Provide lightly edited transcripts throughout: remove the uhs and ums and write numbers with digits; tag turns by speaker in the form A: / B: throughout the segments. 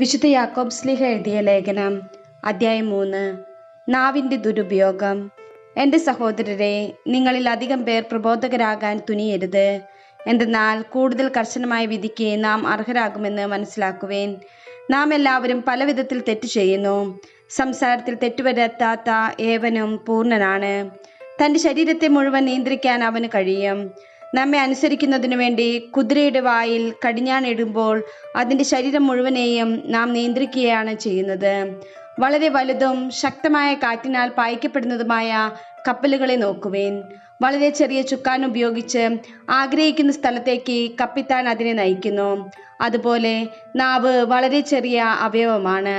A: വിശുദ്ധ യാക്കോബ് ശ്ലീഹ എഴുതിയ ലേഖനം അധ്യായം 3. നാവിൻ്റെ ദുരുപയോഗം. എൻ്റെ സഹോദരരെ, നിങ്ങളിൽ അധികം പേർ പ്രബോധകരാകാൻ തുനിയരുത്. എന്തെന്നാൽ കൂടുതൽ കർശനമായ വിധിക്ക് നാം അർഹരാകുമെന്ന് മനസ്സിലാക്കുവേൻ. നാം എല്ലാവരും പല വിധത്തിൽ തെറ്റ് ചെയ്യുന്നു. സംസാരത്തിൽ തെറ്റുവരുത്താത്ത ഏവനും പൂർണ്ണനാണ്. തൻ്റെ ശരീരത്തെ മുഴുവൻ നിയന്ത്രിക്കാൻ അവന് കഴിയും. നമ്മെ അനുസരിക്കുന്നതിനു വേണ്ടി കുതിരയുടെ വായിൽ കടിഞ്ഞാണിടുമ്പോൾ അതിൻ്റെ ശരീരം മുഴുവനെയും നാം നിയന്ത്രിക്കുകയാണ് ചെയ്യുന്നത്. വളരെ വലുതും ശക്തമായ കാറ്റിനാൽ പായിക്കപ്പെടുന്നതുമായ കപ്പലുകളെ നോക്കുവേൻ. വളരെ ചെറിയ ചുക്കാൻ ഉപയോഗിച്ച് ആഗ്രഹിക്കുന്ന സ്ഥലത്തേക്ക് കപ്പിത്താൻ അതിനെ നയിക്കുന്നു. അതുപോലെ നാവ് വളരെ ചെറിയ അവയവമാണ്,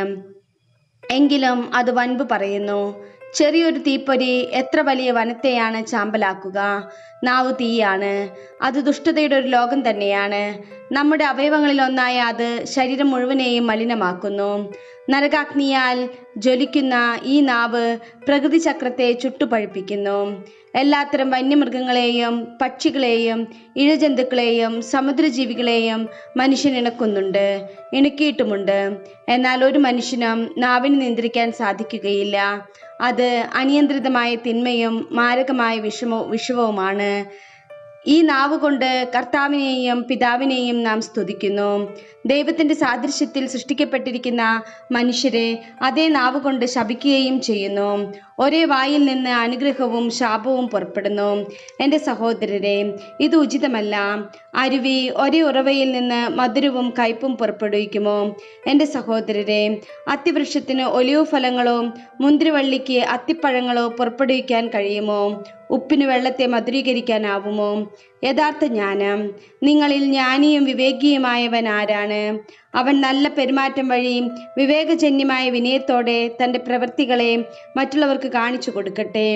A: എങ്കിലും അത് വൻപ് പറയുന്നു. ചെറിയൊരു തീപ്പൊരി എത്ര വലിയ വനത്തെയാണ് ചാമ്പലാക്കുക. നാവ് തീയാണ്, അത് ദുഷ്ടതയുടെ ഒരു ലോകം തന്നെയാണ്. നമ്മുടെ അവയവങ്ങളിൽ ഒന്നായ അത് ശരീരം മുഴുവനെയും മലിനമാക്കുന്നു. നരകാഗ്നിയാൽ ജ്വലിക്കുന്ന ഈ നാവ് പ്രകൃതി ചക്രത്തെ ചുട്ടുപഴുപ്പിക്കുന്നു. എല്ലാത്തരം വന്യമൃഗങ്ങളെയും പക്ഷികളെയും ഇഴജന്തുക്കളെയും സമുദ്രജീവികളെയും മനുഷ്യൻ ഇണക്കുന്നുണ്ട്, ഇണക്കിയിട്ടുമുണ്ട്. എന്നാൽ ഒരു മനുഷ്യനും നാവിനെ നിയന്ത്രിക്കാൻ സാധിക്കുകയില്ല. അത് അനിയന്ത്രിതമായ തിന്മയും മാരകമായ വിഷവുമാണ്. ഈ നാവ് കൊണ്ട് കർത്താവിനെയും പിതാവിനെയും നാം സ്തുതിക്കുന്നു. ദൈവത്തിൻ്റെ സാദൃശ്യത്തിൽ സൃഷ്ടിക്കപ്പെട്ടിരിക്കുന്ന മനുഷ്യരെ അതേ നാവ് കൊണ്ട് ശപിക്കുകയും ചെയ്യുന്നു. ഒരേ വായിൽ നിന്ന് അനുഗ്രഹവും ശാപവും പുറപ്പെടുന്നു. എൻ്റെ സഹോദരരെ, ഇത് ഉചിതമല്ല. അരുവി ഒരേ ഉറവയിൽ നിന്ന് മധുരവും കയ്പും പുറപ്പെടുവിക്കുമോ? എൻ്റെ സഹോദരരെ, അത്തിവൃക്ഷത്തിന് ഒലിവ് ഫലങ്ങളോ മുന്തിരിവള്ളിക്ക് അത്തിപ്പഴങ്ങളോ പുറപ്പെടുവിക്കാൻ കഴിയുമോ? ഉപ്പിന് വെള്ളത്തെ മധുരീകരിക്കാനാവുമോ? യഥാർത്ഥ ജ്ഞാനം. നിങ്ങളിൽ ജ്ഞാനിയും വിവേകിയുമായവൻ ആരാണ്? അവൻ നല്ല പെരുമാറ്റം വഴി വിവേകജന്യമായ വിനയത്തോടെ തൻ്റെ പ്രവൃത്തികളെ മറ്റുള്ളവർക്ക് കാണിച്ചു കൊടുക്കട്ടെ.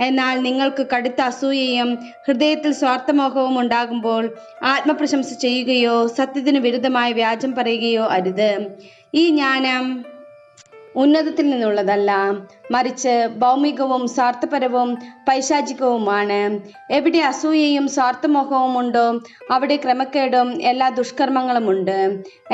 A: എന്നാൽ നിങ്ങൾക്ക് കടുത്ത അസൂയയും ഹൃദയത്തിൽ സ്വാർത്ഥമോഹവും ഉണ്ടാകുമ്പോൾ ആത്മപ്രശംസ ചെയ്യുകയോ സത്യത്തിന് വിരുദ്ധമായ വ്യാജം പറയുകയോ അരുത്. ഈ ജ്ഞാനം ഉന്നതത്തിൽ നിന്നുള്ളതല്ല, മറിച്ച് ഭൗമികവും സ്വാർത്ഥപരവും പൈശാചികവുമാണ്. എവിടെ അസൂയയും സ്വാർത്ഥമോഹവും ഉണ്ടോ, അവിടെ ക്രമക്കേടും എല്ലാ ദുഷ്കർമ്മങ്ങളുമുണ്ട്.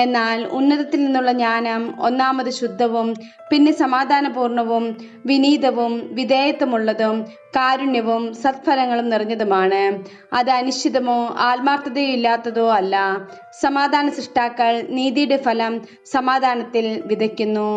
A: എന്നാൽ ഉന്നതത്തിൽ നിന്നുള്ള ജ്ഞാനം ഒന്നാമത് ശുദ്ധവും പിന്നെ സമാധാനപൂർണവും വിനീതവും വിധേയത്വമുള്ളതും കാരുണ്യവും സത്ഫലങ്ങളും നിറഞ്ഞതുമാണ്. അത് അനിശ്ചിതമോ ആത്മാർത്ഥതയോ ഇല്ലാത്തതോ അല്ല. സമാധാന സൃഷ്ടാക്കൾ നീതിയുടെ ഫലം സമാധാനത്തിൽ വിതയ്ക്കുന്നു.